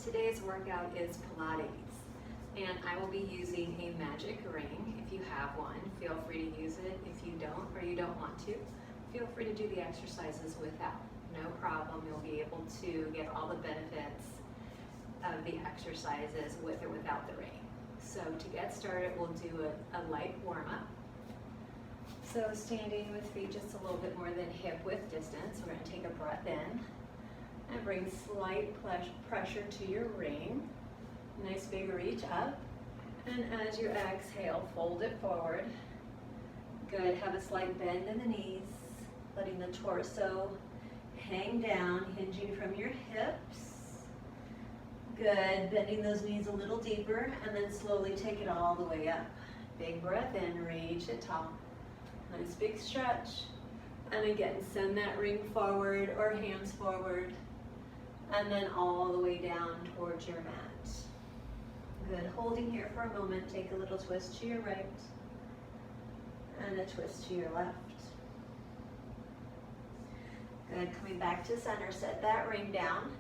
Today's workout is Pilates, and I will be using a magic ring. If you have one, feel free to use it. If you don't, or you don't want to, feel free to do the exercises without. No problem, you'll be able to get all the benefits of the exercises with or without the ring. So to get started, we'll do a light warm-up. So standing with feet just a little bit more than hip width distance, we're going to take a breath in and bring slight pressure to your ring. Nice big reach up. And as you exhale, fold it forward. Good, have a slight bend in the knees, letting the torso hang down, hinging from your hips. Good, bending those knees a little deeper, and then slowly take it all the way up. Big breath in, reach it tall. Nice big stretch. And again, send that ring forward or hands forward, and then all the way down towards your mat. Good, holding here for a moment, take a little twist to your right, and a twist to your left. Good, coming back to center, set that ring down,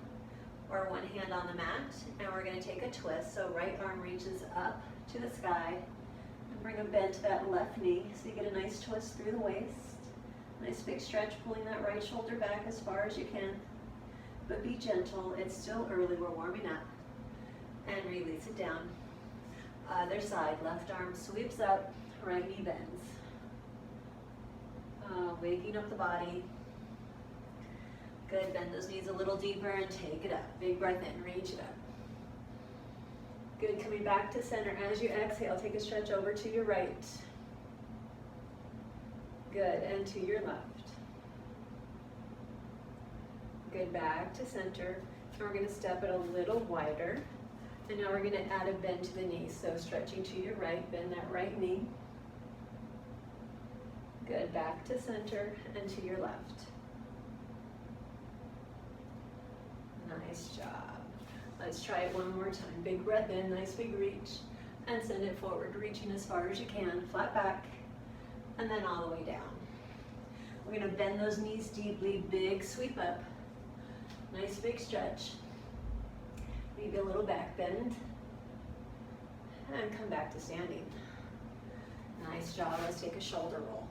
or one hand on the mat, and we're gonna take a twist, so right arm reaches up to the sky, and bring a bend to that left knee, so you get a nice twist through the waist. Nice big stretch, pulling that right shoulder back as far as you can. But be gentle, it's still early, we're warming up. And release it down. Other side, left arm sweeps up, right knee bends. Waking up the body. Good, bend those knees a little deeper and take it up. Big breath in, reach it up. Good, coming back to center. As you exhale, take a stretch over to your right. Good, and to your left. Good, back to center. And we're going to step it a little wider. And now we're going to add a bend to the knee. So stretching to your right, bend that right knee. Good, back to center and to your left. Nice job. Let's try it one more time. Big breath in, nice big reach. And send it forward, reaching as far as you can, flat back. And then all the way down. We're going to bend those knees deeply, big sweep up. Nice big stretch. Maybe a little back bend. And come back to standing. Nice job. Let's take a shoulder roll.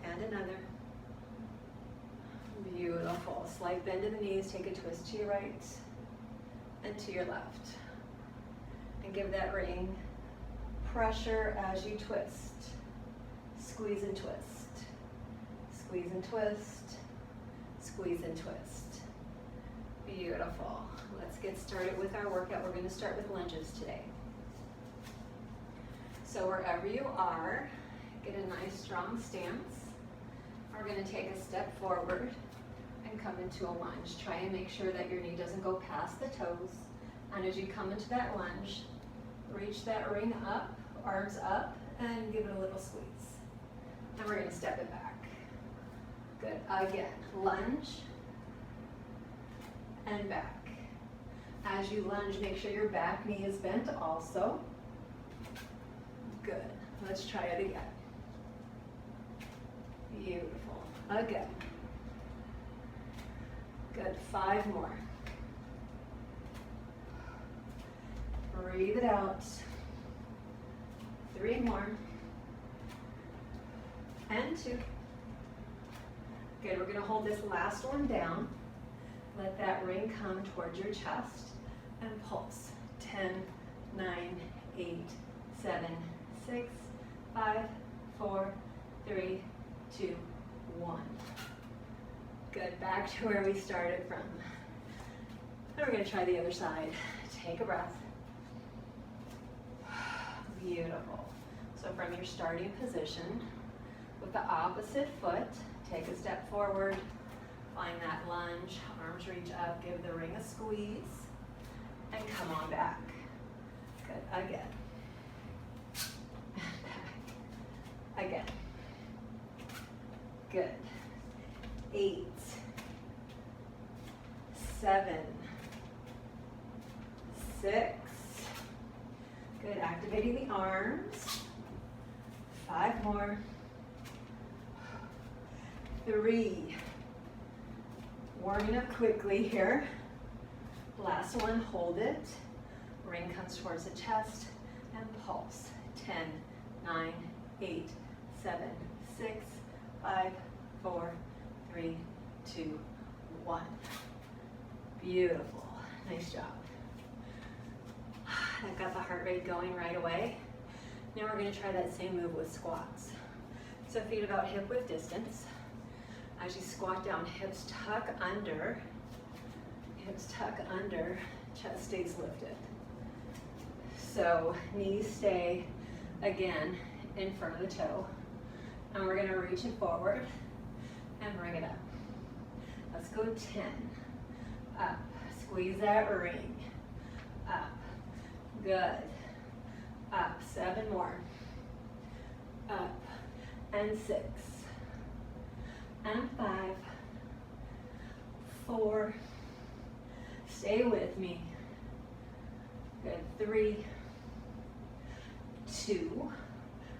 And another. Beautiful. Slight bend in the knees. Take a twist to your right and to your left. And give that ring pressure as you twist. Squeeze and twist. Squeeze and twist. Squeeze and twist. Beautiful. Let's get started with our workout. We're going to start with lunges today. So wherever you are, get a nice strong stance. We're going to take a step forward and come into a lunge. Try and make sure that your knee doesn't go past the toes. And as you come into that lunge, reach that ring up, arms up, and give it a little squeeze. And we're going to step it back. Good. Again, lunge and back. As you lunge, make sure your back knee is bent also. Good. Let's try it again. Beautiful. Again. Good. 5 more. Breathe it out. 3 more. And 2. Good, we're going to hold this last one down. Let that ring come towards your chest and pulse. 10, 9, 8, 7, 6, 5, 4, 3, 2, 1. Good, back to where we started from. Now we're going to try the other side. Take a breath. Beautiful. So from your starting position, with the opposite foot, take a step forward, find that lunge, arms reach up, give the ring a squeeze, and come on back. Good, again. Back. Again. Good. 8, 7, 6. Good, activating the arms. 5 more. 3. Warming up quickly here. Last one, hold it. Ring comes towards the chest and pulse. 10, 9, 8, 7, 6, 5, 4, 3, 2, 1. Beautiful. Nice job. That got the heart rate going right away. Now we're going to try that same move with squats. So feet about hip width distance. As you squat down, hips tuck under, chest stays lifted. So knees stay, again, in front of the toe. And we're going to reach it forward and bring it up. Let's go 10. Up. Squeeze that ring. Up. Good. Up. 7 more. Up. And 6. And 5. 4. Stay with me. Good. 3. 2.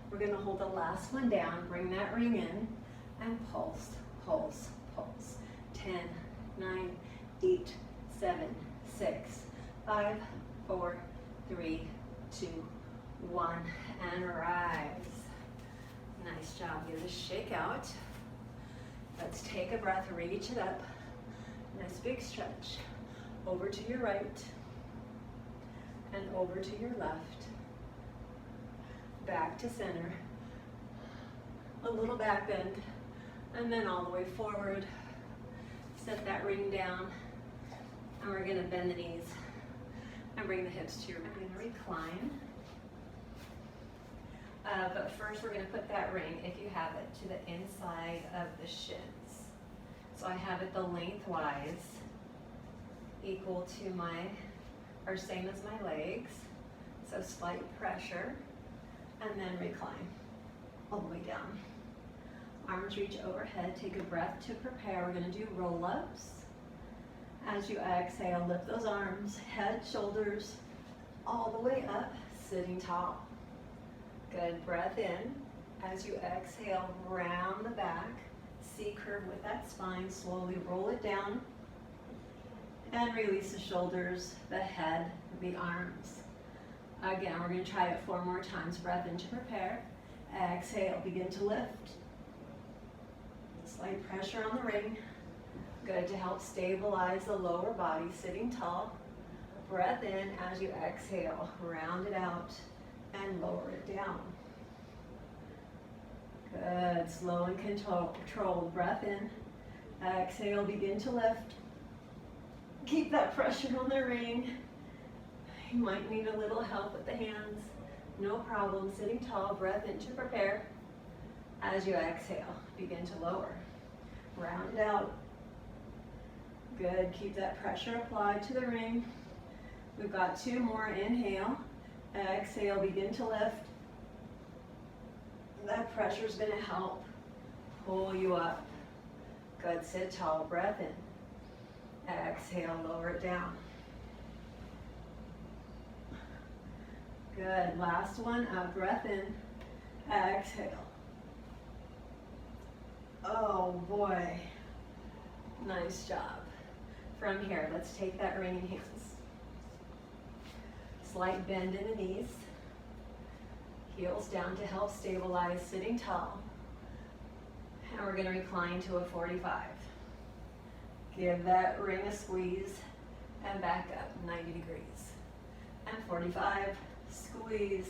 We're going to hold the last one down. Bring that ring in and pulse, pulse, pulse. 10, 9, 8, 7, 6, 5, 4, 3, 2, 1, and rise. Nice job. Give it a shake out. Let's take a breath, reach it up. Nice big stretch. Over to your right and over to your left. Back to center. A little back bend and then all the way forward. Set that ring down and we're going to bend the knees and bring the hips to your back. We're going to recline. But first we're going to put that ring, if you have it, to the inside of the shins. So I have it the lengthwise equal to my, or same as my legs. So slight pressure and then recline all the way down. Arms reach overhead, take a breath to prepare. We're going to do roll-ups. As you exhale, lift those arms, head, shoulders, all the way up, sitting tall. Good, breath in. As you exhale, round the back, C-curve with that spine, slowly roll it down, and release the shoulders, the head, the arms. Again, we're going to try it 4 more times. Breath in to prepare. Exhale, begin to lift. Slight pressure on the ring. Good, to help stabilize the lower body, sitting tall. Breath in as you exhale, round it out and lower it down. Good, slow and controlled. Breath in. Exhale, begin to lift. Keep that pressure on the ring. You might need a little help with the hands. No problem, sitting tall. Breath in to prepare. As you exhale, begin to lower. Round it out. Good, keep that pressure applied to the ring. We've got 2 more. Inhale. Exhale, begin to lift. That pressure is going to help pull you up. Good, sit tall. Breath in. Exhale, lower it down. Good, last one. Breath in. Exhale. Oh boy, nice job. From here, let's take that ring in hands. Slight bend in the knees. Heels down to help stabilize, sitting tall. And we're going to recline to a 45. Give that ring a squeeze and back up 90 degrees. And 45, squeeze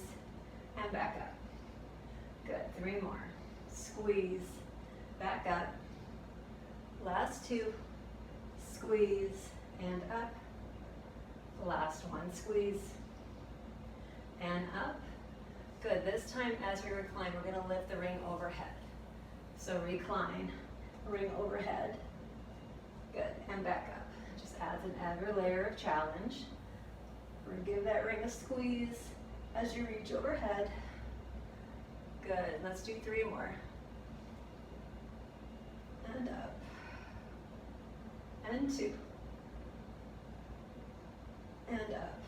and back up. Good, 3 more. Squeeze, back up. Last 2, squeeze and up. Last one, squeeze and up. Good, this time as we recline, we're going to lift the ring overhead. So recline, ring overhead. Good, and back up. Just adds an added layer of challenge. We're going to give that ring a squeeze as you reach overhead. Good, let's do 3 more. And up. And 2. And up.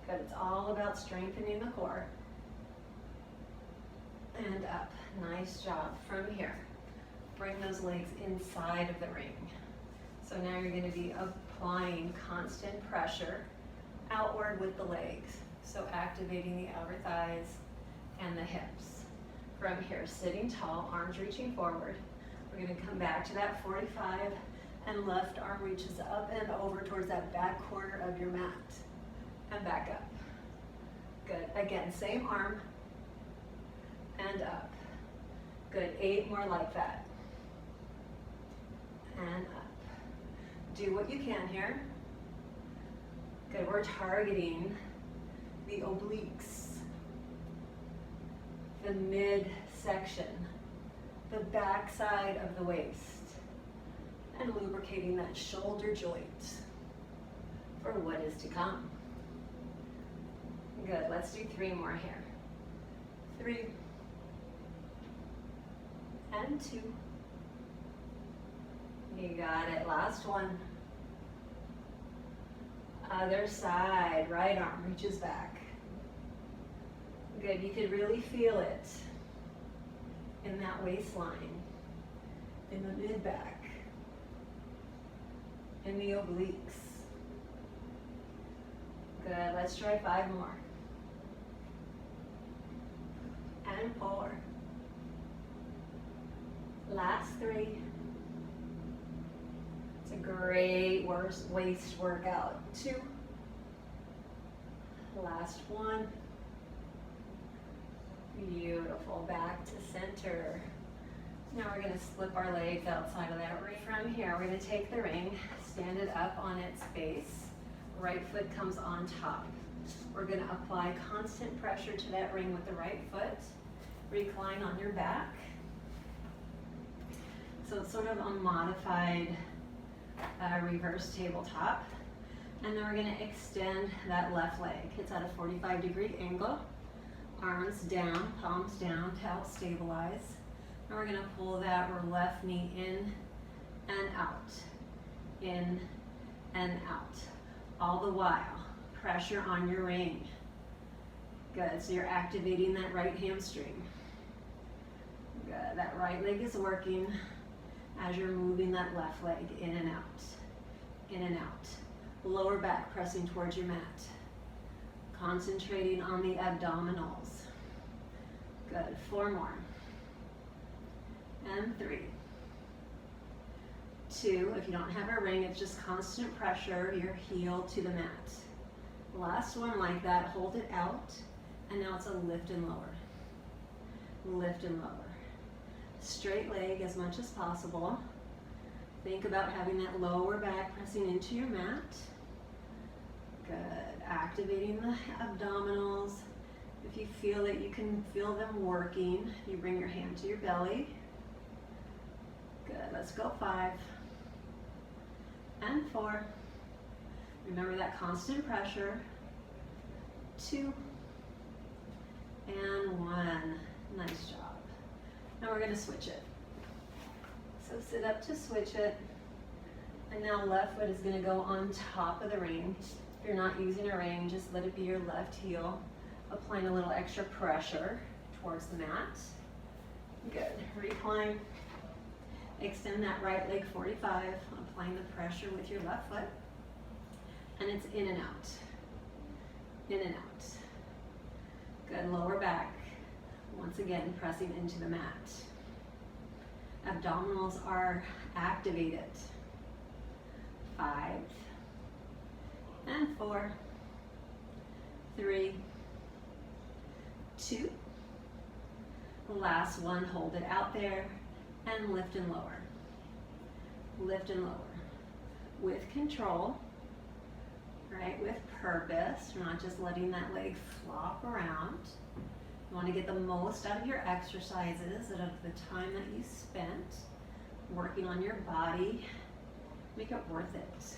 Good, it's all about strengthening the core. And up, nice job. From here, bring those legs inside of the ring. So now you're going to be applying constant pressure outward with the legs. So activating the outer thighs and the hips. From here, sitting tall, arms reaching forward. We're going to come back to that 45 and left arm reaches up and over towards that back corner of your mat. And back up. Good. Again, same arm and up. Good. 8 more like that. And up. Do what you can here. Good. We're targeting the obliques, the midsection, the back side of the waist, and lubricating that shoulder joint for what is to come. Good. Let's do 3 more here. 3 and 2. You got it. Last one. Other side. Right arm reaches back. Good. You could really feel it in that waistline, in the mid-back, in the obliques. Good. Let's try 5 more. And 4. Last 3. It's a great waist workout. 2. Last 1. Beautiful. Back to center. Now we're going to slip our legs outside of that ring. From here, we're going to take the ring, stand it up on its base. Right foot comes on top. We're going to apply constant pressure to that ring with the right foot. Recline on your back. So it's sort of a modified reverse tabletop. And then we're going to extend that left leg. It's at a 45-degree angle. Arms down, palms down to help stabilize. And we're going to pull that left knee in and out. In and out. All the while, pressure on your ring. Good. So you're activating that right hamstring. Good. That right leg is working as you're moving that left leg in and out. In and out. Lower back pressing towards your mat. Concentrating on the abdominals. Good. 4 more. And 3. 2. If you don't have a ring, it's just constant pressure, your heel to the mat. Last one like that. Hold it out. And now it's a lift and lower. Lift and lower. Straight leg as much as possible. Think about having that lower back pressing into your mat. Good. Activating the abdominals. If you feel that you can feel them working, you bring your hand to your belly. Good. Let's go 5 and 4. Remember that constant pressure. 2 and 1. Nice job. Now we're going to switch it. So sit up to switch it. And now left foot is going to go on top of the ring. If you're not using a ring, just let it be your left heel, applying a little extra pressure towards the mat. Good. Recline. Extend that right leg 45, applying the pressure with your left foot. And it's in and out. In and out. Good. Lower back. Once again, pressing into the mat. Abdominals are activated. 5 and 4. 3, 2. Last one, hold it out there and lift and lower. Lift and lower. With control, right? With purpose. You're not just letting that leg flop around. You want to get the most out of your exercises, out of the time that you spent working on your body. Make it worth it.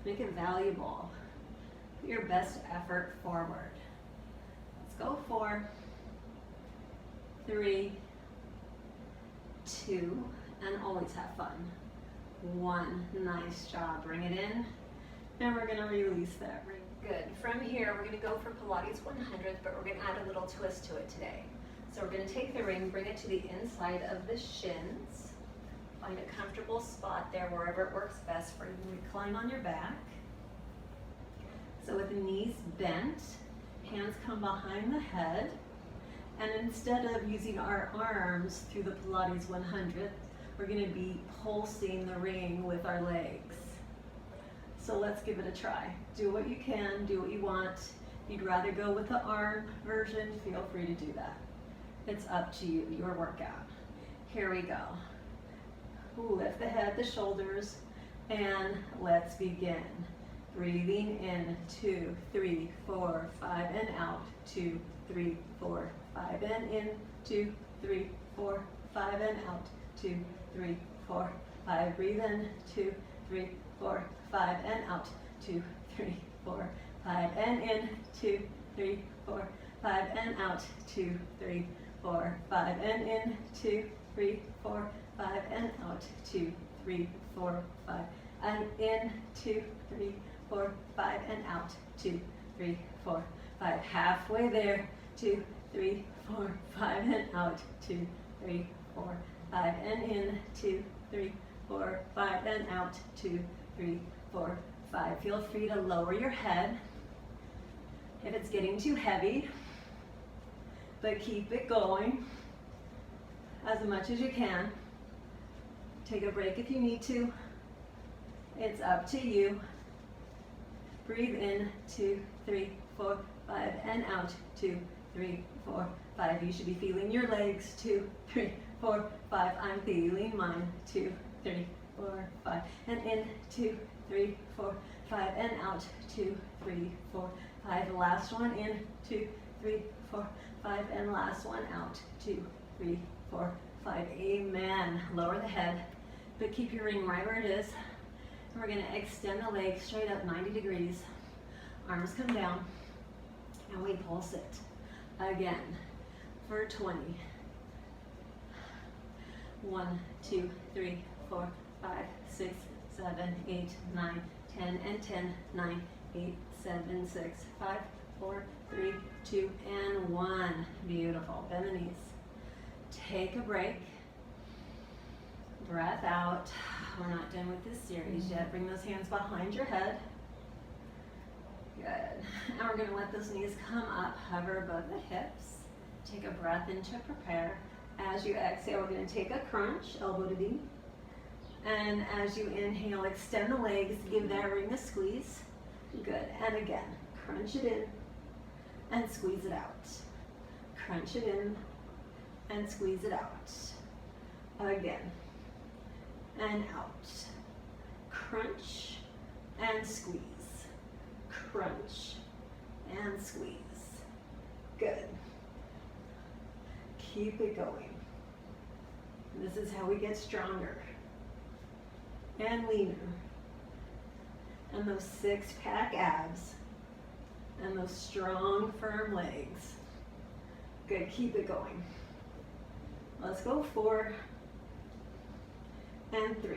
Make it valuable. Put your best effort forward. Let's go 4, 3, 2, and always have fun. 1, nice job. Bring it in. Then we're going to release that ring. Good. From here, we're going to go for Pilates 100th, but we're going to add a little twist to it today. So we're going to take the ring, bring it to the inside of the shins, Find a comfortable spot there, wherever it works best for you. Recline on your back. So with the knees bent, hands come behind the head, and instead of using our arms through the Pilates 100, we're going to be pulsing the ring with our legs. So let's give it a try. Do what you can, do what you want. If you'd rather go with the arm version, feel free to do that. It's up to you, your workout. Here we go. Lift the head, the shoulders, and let's begin. Breathing in, 2, 3, 4, 5, and out, 2, 3, 4, 5, and in, 2, 3, 4, 5, and out, 2, 3, 4, 5. Breathe in, 2, 3, 4, 5, and out, 2, 3, 4, 5, and in, 2, 3, 4, 5, and out, 2, 3, 4, 5, and in, 2, 3, 4, 5, and out, 2, 3, 4, 5, and in, 2, 3, 4, 5, and out, 2, 3, 4, 5. Halfway there, 2, 3, 4, 5, and out, 2, 3, 4, 5, and in, 2, 3, 4, 5, and out, 2, 3, 4, 5. Feel free to lower your head if it's getting too heavy, but keep it going as much as you can. Take a break if you need to. It's up to you. Breathe in, 2, 3, 4, 5, and out, 2, 3, 4, 5. You should be feeling your legs, 2, 3, 4, 5. I'm feeling mine, 2, 3, 4, 5. And in, 2, 3, 4, 5, and out, 2, 3, 4, 5. Last one in, 2, 3, 4, 5, and last one out, 2, 3, 4, 5. Amen. Lower the head, but keep your ring right where it is. We're going to extend the legs straight up 90 degrees. Arms come down, and we pulse it again for 20. 1, 2, 3, 4, 5, 6, 7, 8, 9, 10, and 10, 9, 8, 7, 6, 5, 4, 3, 2, and 1. Beautiful. Bend the knees. Take a break. Breath out. We're not done with this series yet. Bring those hands behind your head. Good. And we're going to let those knees come up, hover above the hips. Take a breath in to prepare. As you exhale, we're going to take a crunch, elbow to knee. And as you inhale, extend the legs, give that ring a squeeze. Good. And again, crunch it in and squeeze it out. Crunch it in and squeeze it out. Again. And out. Crunch and squeeze. Crunch and squeeze. Good. Keep it going. This is how we get stronger and leaner. And those six-pack abs and those strong, firm legs. Good. Keep it going. Let's go 4 and 3.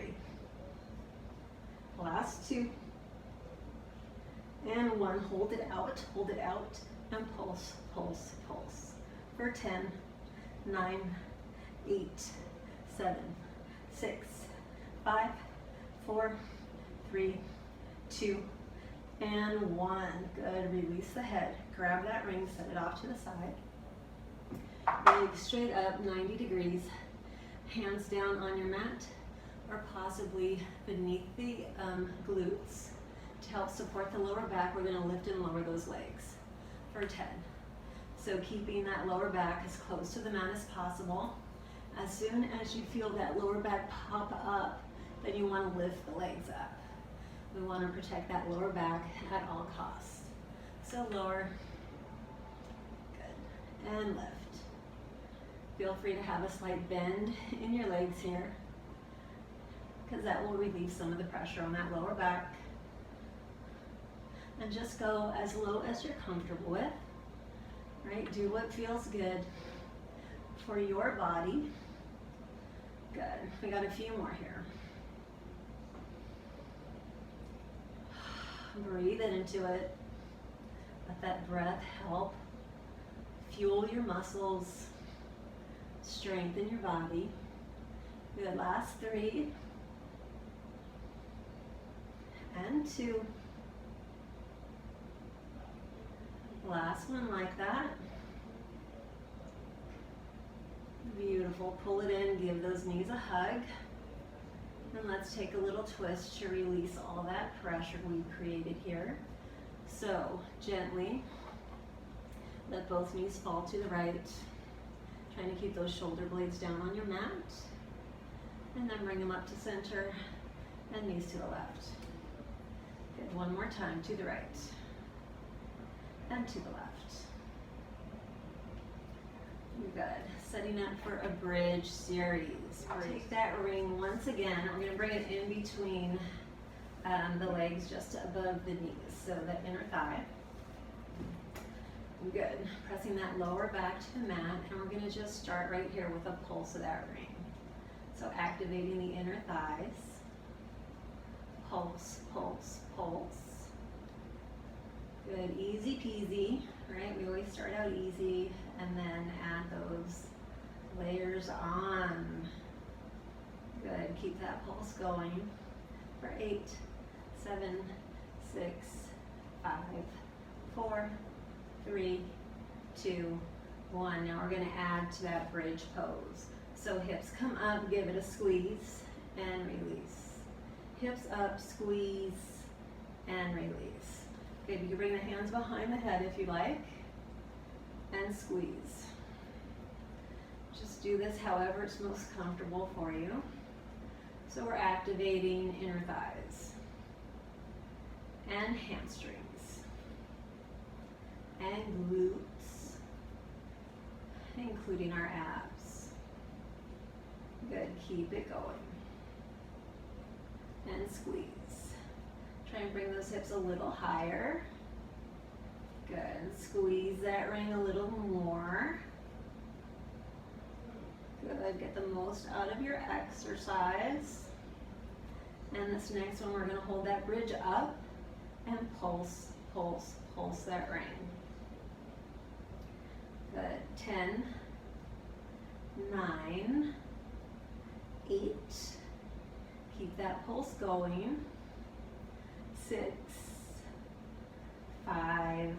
Last 2 and 1. Hold it out, and pulse, pulse, pulse. For 10, 9, 8, 7, 6, 5, 4, 3, 2, and 1. Good. Release the head. Grab that ring, set it off to the side. Legs straight up, 90 degrees. Hands down on your mat, or possibly beneath the glutes. To help support the lower back, we're going to lift and lower those legs for 10. So keeping that lower back as close to the mat as possible. As soon as you feel that lower back pop up, then you want to lift the legs up. We want to protect that lower back at all costs. So lower, good, and lift. Feel free to have a slight bend in your legs here, because that will relieve some of the pressure on that lower back. And just go as low as you're comfortable with, right? Do what feels good for your body. Good. We got a few more here. Breathe it into it. Let that breath help fuel your muscles, strengthen your body. Good, last 3. And 2. Last one like that. Beautiful, pull it in, give those knees a hug. And let's take a little twist to release all that pressure we created here. So, gently, let both knees fall to the right. Trying to keep those shoulder blades down on your mat. And then bring them up to center and knees to the left. Good, one more time, to the right and to the left. Good, setting up for a bridge series. Take that ring once again, we're gonna bring it in between the legs just above the knees, so that inner thigh. Good, pressing that lower back to the mat, and we're gonna just start right here with a pulse of that ring. So activating the inner thighs. Pulse, pulse, pulse. Good, easy peasy, right? We always start out easy and then add those layers on. Good, keep that pulse going for 8, 7, 6, 5, 4, 3, 2, 1. Now we're gonna add to that bridge pose. So hips come up, give it a squeeze and release. Hips up, squeeze and release. Good, you can bring the hands behind the head if you like and squeeze. Just do this however it's most comfortable for you. So we're activating inner thighs and hamstrings and glutes, including our abs. Good, keep it going. And squeeze. Try and bring those hips a little higher. Good, squeeze that ring a little more. Good, get the most out of your exercise. And this next one, we're gonna hold that bridge up and pulse, pulse, pulse that ring. Good, 10, 9, 8, keep that pulse going. 6, 5,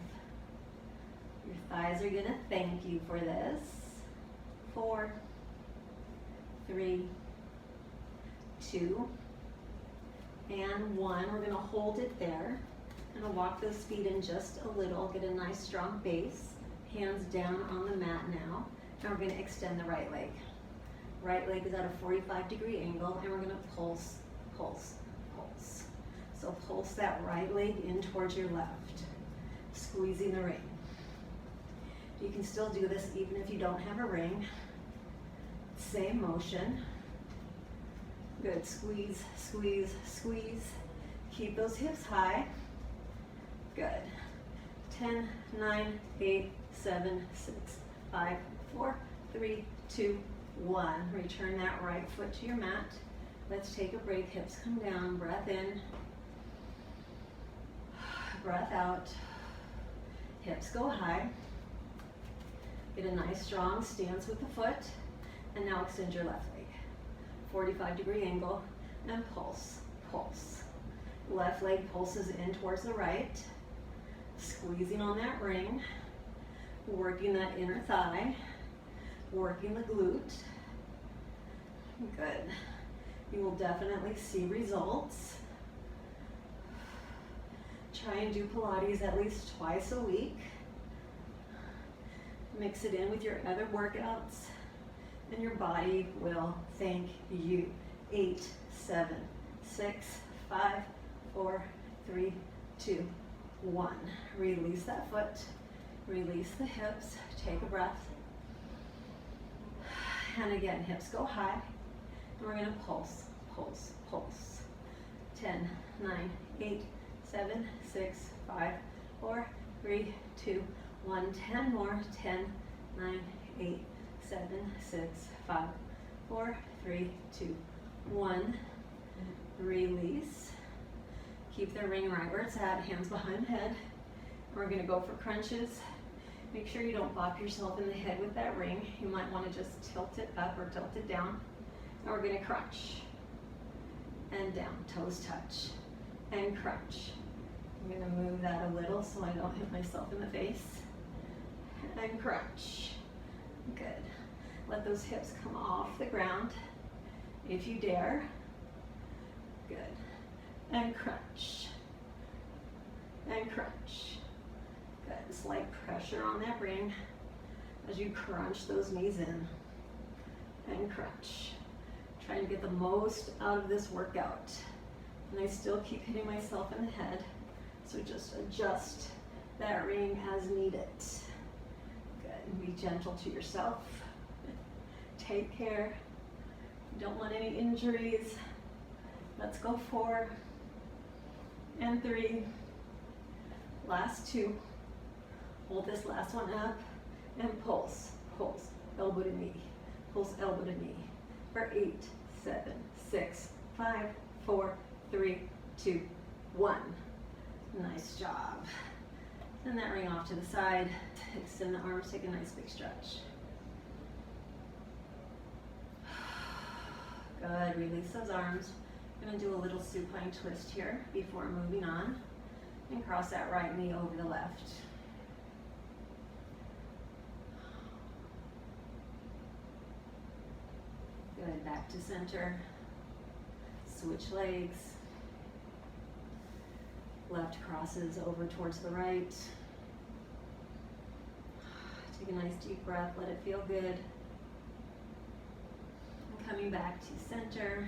your thighs are gonna thank you for this. 4, 3, 2, and 1. We're gonna hold it there. Gonna walk those feet in just a little, get a nice strong base. Hands down on the mat now. And we're gonna extend the right leg. Right leg is at a 45-degree angle, and we're gonna pulse, pulse, pulse. So pulse that right leg in towards your left, squeezing the ring. You can still do this even if you don't have a ring. Same motion. Good, squeeze, squeeze, squeeze. Keep those hips high. Good. 10, 9, 8, 7, 6, 5, 4, 3, 2, 1. Return that right foot to your mat. Let's take a break, hips come down, breath in. Breath out. Hips go high. Get a nice strong stance with the foot. And now extend your left leg. 45-degree angle and pulse, pulse. Left leg pulses in towards the right. Squeezing on that ring. Working that inner thigh. Working the glute. Good. You will definitely see results. Try and do Pilates at least twice a week. Mix it in with your other workouts, and your body will thank you. 8, 7, 6, 5, 4, 3, 2, 1. Release that foot, release the hips, take a breath. And again, hips go high, and we're gonna pulse, pulse, pulse. 10, 9, 8, 7, 6, 5, 4, 3, 2, 1. 10 more. 10, 9, 8, 7, 6, 5, 4, 3, 2, 1. Release. Keep the ring right where it's at, hands behind the head. We're gonna go for crunches. Make sure you don't bop yourself in the head with that ring. You might wanna just tilt it up or tilt it down. And we're gonna crunch. And down, toes touch. And crunch. I'm gonna move that a little so I don't hit myself in the face. And crunch. Good. Let those hips come off the ground if you dare. Good. And crunch. And crunch. Good. Slight pressure on that ring as you crunch those knees in. And crunch. Trying to get the most out of this workout. And I still keep hitting myself in the head, so just adjust that ring as needed. Good. Be gentle to yourself. Take care. You don't want any injuries. Let's go 4 and 3. Last 2. Hold this last one up and pulse. Pulse. Elbow to knee. Pulse elbow to knee. For 8, 7, 6, 5, 4, 3, 2, 1. Nice job. Send that ring off to the side. Extend the arms, take a nice big stretch. Good, release those arms. I'm gonna do a little supine twist here before moving on. And cross that right knee over the left. Good, back to center. Switch legs. Left crosses over towards the right. Take a nice deep breath, let it feel good. And coming back to center.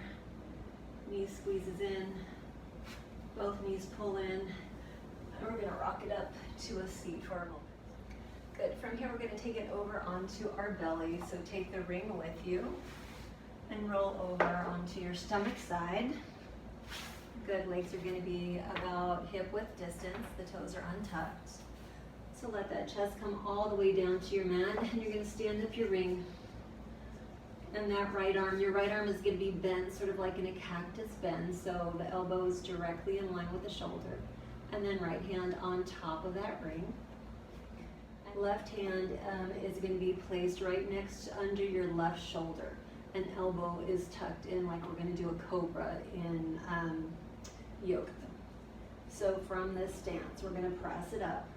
Knee squeezes in. Both knees pull in. And we're gonna rock it up to a seat for a moment. Good, from here we're gonna take it over onto our belly. So take the ring with you and roll over onto your stomach side. Good, legs are gonna be about hip width distance. The toes are untucked. So let that chest come all the way down to your mat, and you're gonna stand up your ring. And that right arm, your right arm is gonna be bent sort of like in a cactus bend, so the elbow is directly in line with the shoulder. And then right hand on top of that ring. Left hand is gonna be placed right next under your left shoulder. And elbow is tucked in like we're gonna do a cobra in yoga. So from this stance, we're gonna press it up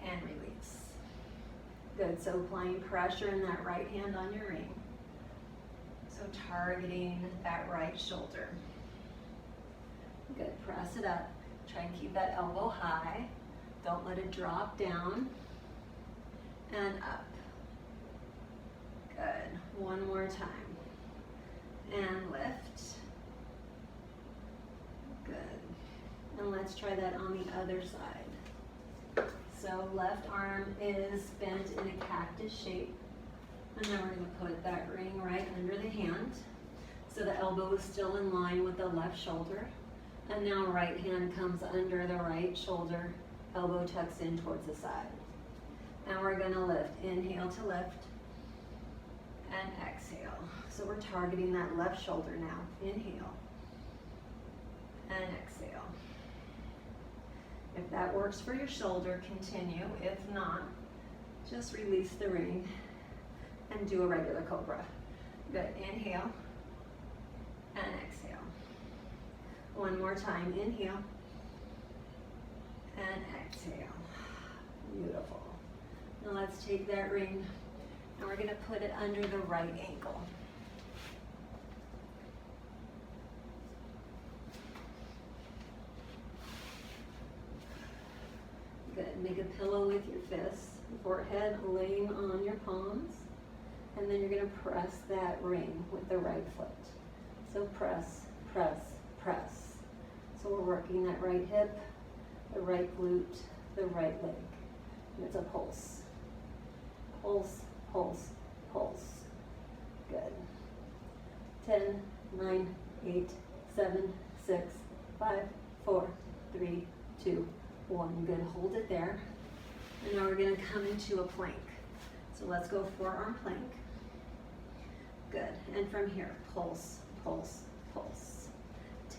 and release. Good, so applying pressure in that right hand on your ring. So targeting that right shoulder. Good, press it up. Try and keep that elbow high. Don't let it drop down. And up. Good, one more time. And lift. Good. And let's try that on the other side. So left arm is bent in a cactus shape. And then we're going to put that ring right under the hand. So the elbow is still in line with the left shoulder. And now right hand comes under the right shoulder. Elbow tucks in towards the side. And we're going to lift. Inhale to lift. And exhale. So we're targeting that left shoulder now. Inhale. And exhale. If that works for your shoulder, continue. If not, just release the ring and do a regular cobra. Good. Inhale and exhale. One more time. Inhale and exhale. Beautiful. Now let's take that ring and we're going to put it under the right ankle. Good. Make a pillow with your fists, forehead laying on your palms, and then you're going to press that ring with the right foot. So press, press, press. So we're working that right hip, the right glute, the right leg. And it's a pulse. Pulse, pulse, pulse. Good. 10, 9, 8, 7, 6, 5, 4, 3, 2, 1. Good. Hold it there. And now we're going to come into a plank. So let's go forearm plank. Good. And from here, pulse, pulse, pulse.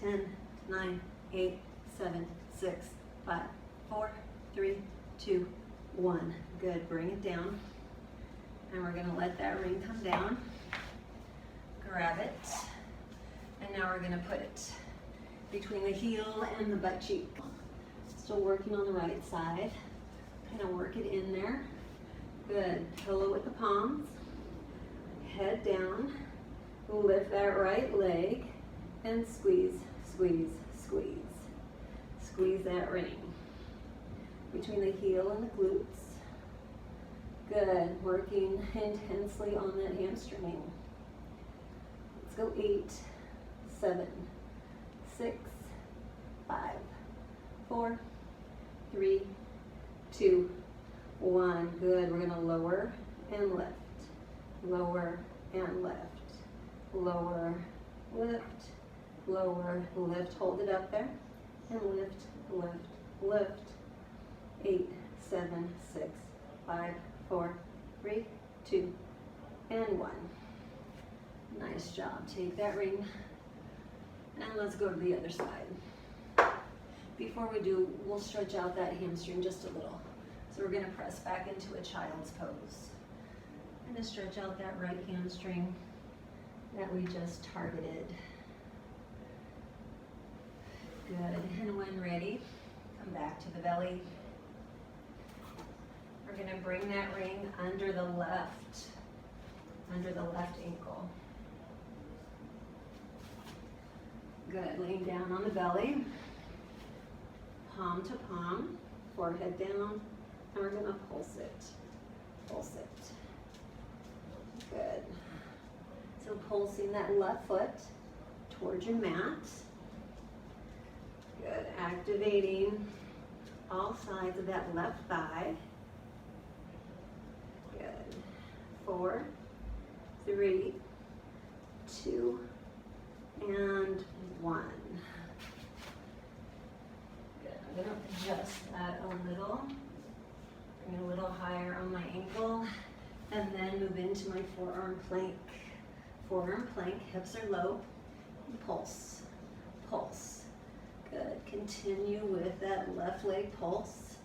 10, 9, 8, 7, 6, 5, 4, 3, 2, 1. Good. Bring it down. And we're going to let that ring come down. grab it. And now we're gonna put it between the heel and the butt cheek. Still working on the right side. Kind of work it in there. Good. Pillow with the palms. Head down. Lift that right leg and squeeze, squeeze, squeeze. Squeeze that ring between the heel and the glutes. Good. Working intensely on that hamstring. Let's go. 8, 7, 6, 5, 4, 3, 2, 1. Good. We're going to lower and lift. Lower and lift. Lower, lift, lower, lift. Hold it up there. And lift, lift, lift. 8, 7, 6, 5, 4, 3, 2, and 1. Nice job. Take that ring. And let's go to the other side. Before we do, we'll stretch out that hamstring just a little. So we're going to press back into a child's pose. I'm going to stretch out that right hamstring that we just targeted. Good. And when ready, come back to the belly. We're going to bring that ring under the left ankle. Good. Laying down on the belly, palm to palm, forehead down, and we're going to pulse it. Pulse it. Good. So pulsing that left foot towards your mat. Good. Activating all sides of that left thigh. Good. 4, 3, 2, and 1. Good. I'm going to adjust that a little. Bring it a little higher on my ankle. And then move into my forearm plank. Forearm plank, hips are low. Pulse. Pulse. Good. Continue with that left leg pulse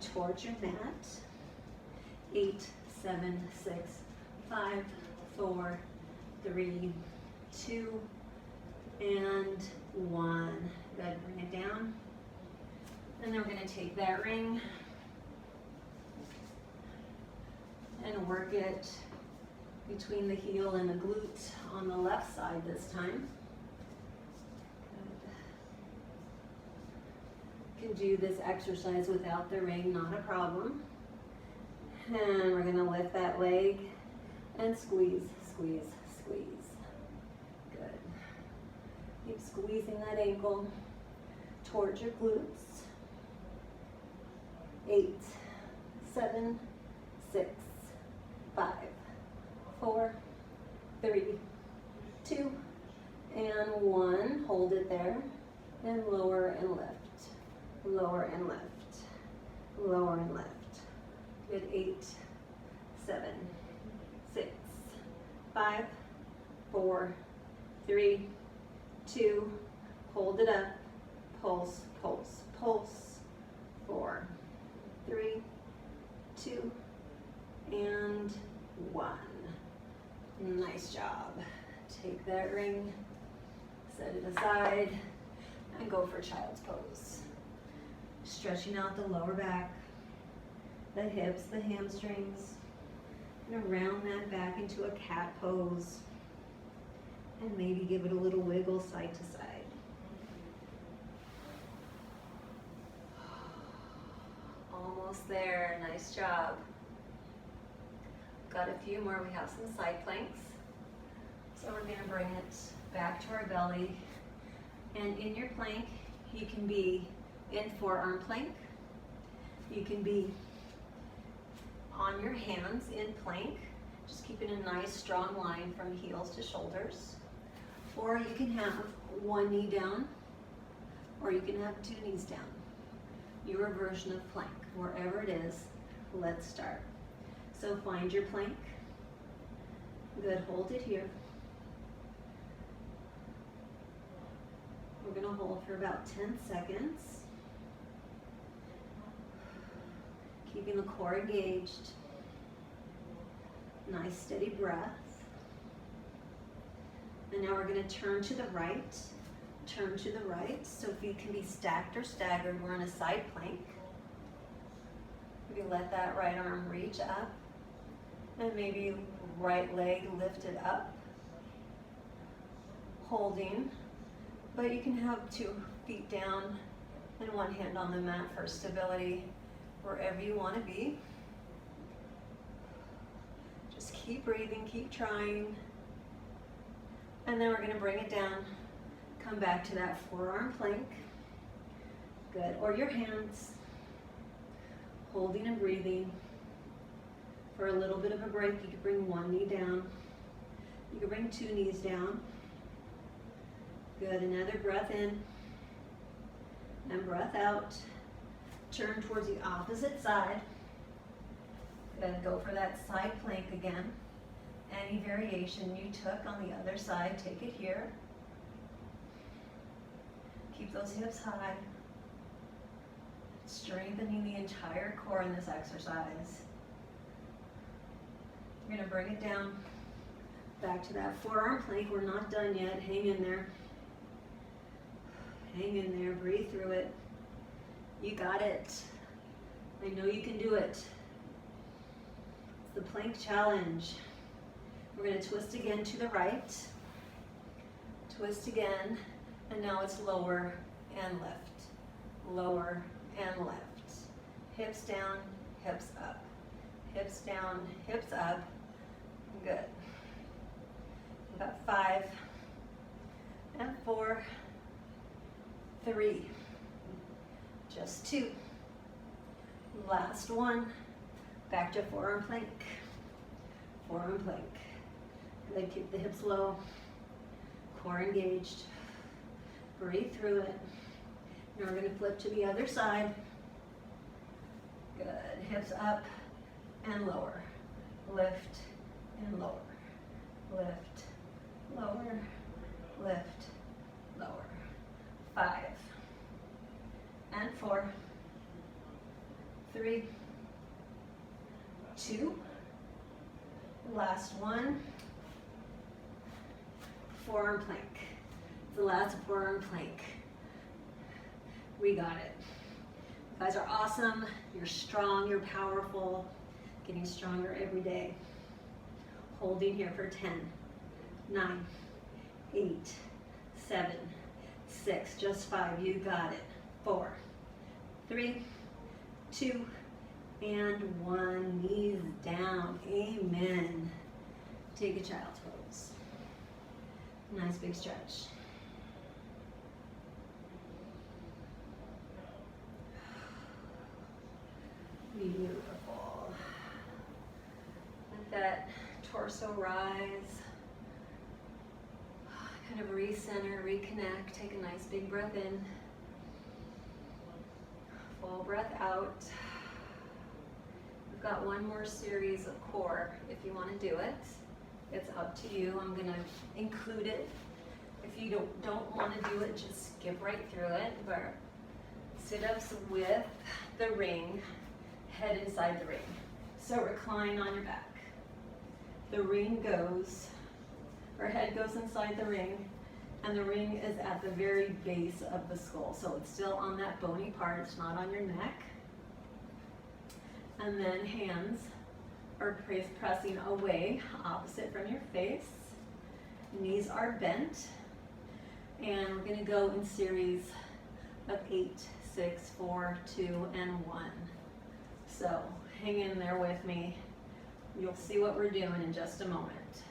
towards your mat. 8, 7, 6, 5, 4, 3, 2, and 1. Good. Bring it down. And then we're going to take that ring and work it between the heel and the glute on the left side this time. Good. Can do this exercise without the ring, not a problem. And we're going to lift that leg and squeeze, squeeze, squeeze. Good. Keep squeezing that ankle towards your glutes. 8, 7, 6, 5, 4, 3, 2, and 1. Hold it there. And lower and lift. Lower and lift. Lower and lift. Good. 8, 7, 6, 5, 4, 3, 2. Hold it up. Pulse, pulse, pulse. 4, 3, 2, and 1. Nice job. Take that ring, set it aside, and go for child's pose. Stretching out the lower back, the hips, the hamstrings, and round that back into a cat pose. And maybe give it a little wiggle side to side. Almost there. Nice job. Got a few more. We have some side planks. So we're going to bring it back to our belly. And in your plank, you can be in forearm plank. You can be on your hands in plank, just keeping a nice strong line from heels to shoulders. Or you can have one knee down, or you can have 2 knees down. Your version of plank, wherever it is, let's start. So find your plank. Good, hold it here. We're going to hold for about 10 seconds. Keeping the core engaged. Nice steady breath. And now we're gonna turn to the right, turn to the right. So feet can be stacked or staggered. We're in a side plank. Maybe let that right arm reach up. And maybe right leg lifted up. Holding. But you can have 2 feet down and 1 hand on the mat for stability, wherever you want to be. Just keep breathing, keep trying. And then we're going to bring it down. Come back to that forearm plank. Good. Or your hands. Holding and breathing. For a little bit of a break, you could bring 1 knee down. You could bring 2 knees down. Good. Another breath in. And breath out. Turn towards the opposite side. Good. Go for that side plank again. Any variation you took on the other side, take it here. Keep those hips high. Strengthening the entire core in this exercise. You're going to bring it down. Back to that forearm plank. We're not done yet. Hang in there. Hang in there. Breathe through it. You got it. I know you can do it. It's the plank challenge. We're going to twist again to the right. Twist again. And now it's lower and lift. Lower and lift. Hips down, hips up. Hips down, hips up. Good. We've got 5 and 4, 3, just 2. Last one. Back to forearm plank. Forearm plank. Good. Keep the hips low. Core engaged. Breathe through it. Now we're going to flip to the other side. Good. Hips up and lower. Lift and lower. Lift, lower, lift, lower. 5 and 4, 3, 2. Last one. Forearm plank. It's the last forearm plank. We got it. You guys are awesome. You're strong. You're powerful. Getting stronger every day. Holding here for 10, 9, 8, 7, 6, just 5. You got it. 4, 3, 2, and 1. Knees down. Amen. Take a child's pose. Nice big stretch. Beautiful. Let that torso rise. Kind of recenter, reconnect. Take a nice big breath in. Full breath out. We've got one more series of core if you want to do it. It's up to you. I'm going to include it. If you don't want to do it, just skip right through it. But sit-ups with the ring, head inside the ring. So recline on your back. The ring goes, or head goes inside the ring, and the ring is at the very base of the skull. So it's still on that bony part, it's not on your neck. And then hands are pressing away, opposite from your face. Knees are bent. And we're gonna go in series of 8, 6, 4, 2, and 1. So hang in there with me. You'll see what we're doing in just a moment.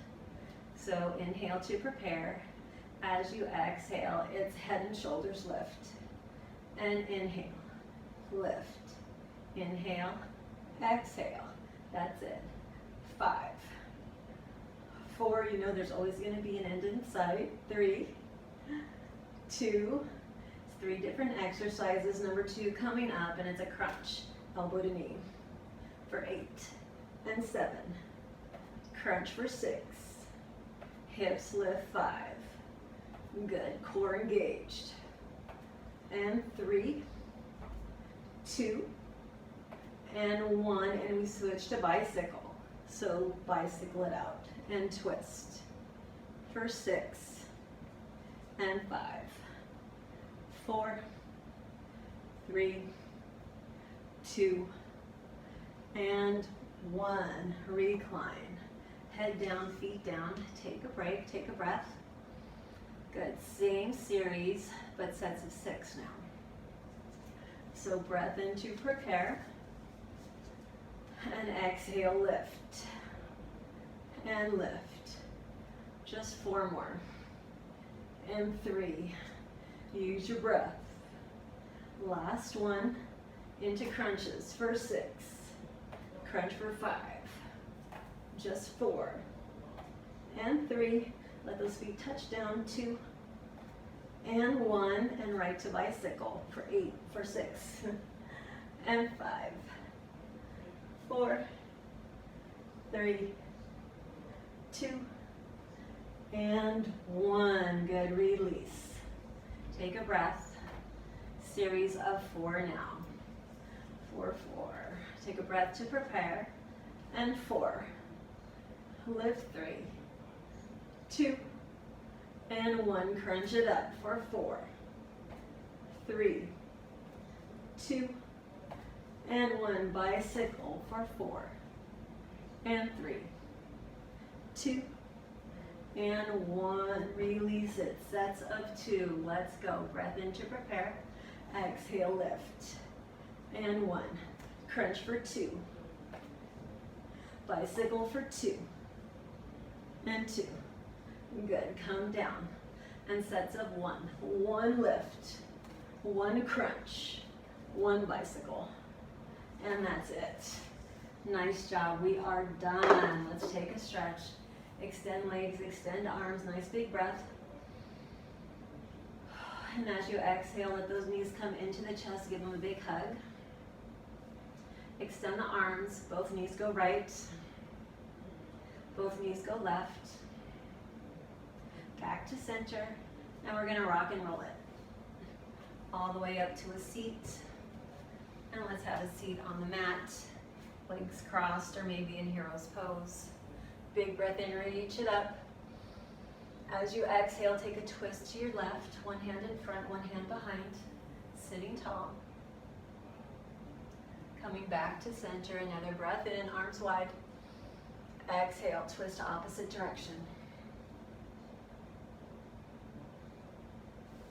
So inhale to prepare. As you exhale, it's head and shoulders lift. And inhale, lift. Inhale, exhale. That's it. 5, 4, you know there's always going to be an end in sight. 3, 2, it's 3 different exercises. Number 2 coming up, and it's a crunch, elbow to knee, for 8 and 7. Crunch for 6. Hips lift 5. Good. Core engaged. And 3, 2, and 1. And we switch to bicycle. So bicycle it out and twist for 6. and 5, 4, 3, 2, and 1. Recline. Head down, feet down. Take a break, take a breath. Good. Same series, but sets of 6 now. So breath in to prepare. And exhale, lift. And lift. Just 4 more. And 3. Use your breath. Last one. Into crunches for 6. Crunch for 5. Just 4. And 3. Let those feet touch down. 2. And 1. And right to bicycle for 8, for 6. And 5. 4. 3. 2. And 1. Good. Release. Take a breath. Series of 4 now. 4, 4. Take a breath to prepare. And 4. Lift 3. 2. And 1. Crunch it up for 4. 3. 2. And 1. Bicycle for 4. And 3. 2. And 1. Release it. Sets of 2. Let's go. Breath in to prepare. Exhale, lift. And 1. Crunch for 2. Bicycle for 2. And 2. Good. Come down. And sets of 1. 1 lift. 1 crunch. 1 bicycle. And that's it. Nice job. We are done. Let's take a stretch. Extend legs, extend arms. Nice big breath. And as you exhale, let those knees come into the chest. Give them a big hug. Extend the arms. Both knees go right. Both knees go left. Back to center. And we're going to rock and roll it. All the way up to a seat. And let's have a seat on the mat. Legs crossed or maybe in hero's pose. Big breath in, reach it up. As you exhale, take a twist to your left. One hand in front, one hand behind. Sitting tall. Coming back to center, another breath in, arms wide. Exhale, twist opposite direction.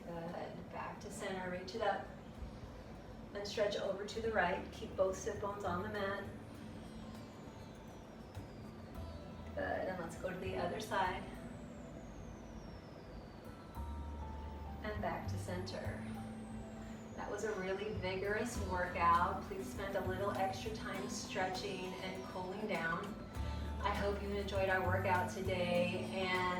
Good. Back to center, reach it up. And stretch over to the right. Keep both sit bones on the mat. Good. And let's go to the other side. And back to center. That was a really vigorous workout. Please spend a little extra time stretching and cooling down. I hope you enjoyed our workout today, and